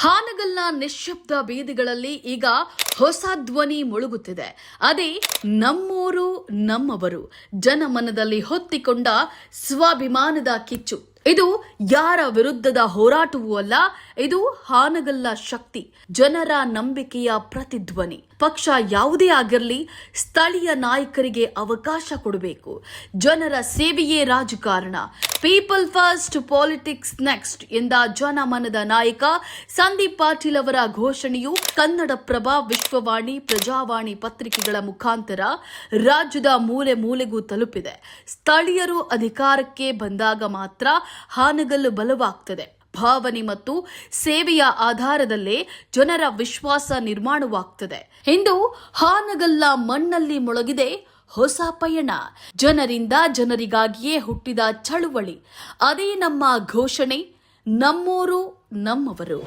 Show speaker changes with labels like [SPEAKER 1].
[SPEAKER 1] ಹಾನಗಲ್ನ ನಿಶ್ಶಬ್ದ ಬೀದಿಗಳಲ್ಲಿ ಈಗ ಹೊಸ ಧ್ವನಿ ಮುಳುಗುತ್ತಿದೆ. ಅದೇ ನಮ್ಮೂರು ನಮ್ಮವರು, ಜನಮನದಲ್ಲಿ ಹೊತ್ತಿಕೊಂಡ ಸ್ವಾಭಿಮಾನದ ಕಿಚ್ಚು. ಇದು ಯಾರ ವಿರುದ್ಧದ ಹೋರಾಟವೂ ಅಲ್ಲ, ಇದು ಹಾನಗಲ್ಲ ಶಕ್ತಿ, ಜನರ ನಂಬಿಕೆಯ ಪ್ರತಿಧ್ವನಿ. ಪಕ್ಷ ಯಾವುದೇ ಆಗಿರಲಿ, ಸ್ಥಳೀಯ ನಾಯಕರಿಗೆ ಅವಕಾಶ ಕೊಡಬೇಕು. ಜನರ ಸೇವೆಯೇ ರಾಜಕಾರಣ, ಪೀಪಲ್ ಫಸ್ಟ್, ಪಾಲಿಟಿಕ್ಸ್ ನೆಕ್ಸ್ಟ್ ಎಂದ ಜನಮನದ ನಾಯಕ ಸಂದೀಪ್ ಪಾಟೀಲ್ ಅವರ ಘೋಷಣೆಯು ಕನ್ನಡಪ್ರಭ, ವಿಶ್ವವಾಣಿ, ಪ್ರಜಾವಾಣಿ ಪತ್ರಿಕೆಗಳ ಮುಖಾಂತರ ರಾಜ್ಯದ ಮೂಲೆ ಮೂಲೆಗೂ ತಲುಪಿದೆ. ಸ್ಥಳೀಯರು ಅಧಿಕಾರಕ್ಕೆ ಬಂದಾಗ ಮಾತ್ರ ಹಾನಗಲ್ಲು ಬಲವಾಗ್ತದೆ. ಭಾವನೆ ಮತ್ತು ಸೇವೆಯ ಆಧಾರದಲ್ಲೇ ಜನರ ವಿಶ್ವಾಸ ನಿರ್ಮಾಣವಾಗ್ತದೆ. ಇಂದು ಹಾನಗಲ್ಲ ಮಣ್ಣಲ್ಲಿ ಮೊಳಗಿದೆ ಹೊಸ ಪಯಣ. ಜನರಿಂದ ಜನರಿಗಾಗಿಯೇ ಹುಟ್ಟಿದ ಚಳುವಳಿ. ಅದೇ ನಮ್ಮ ಘೋಷಣೆ, ನಮ್ಮೂರು ನಮ್ಮವರು.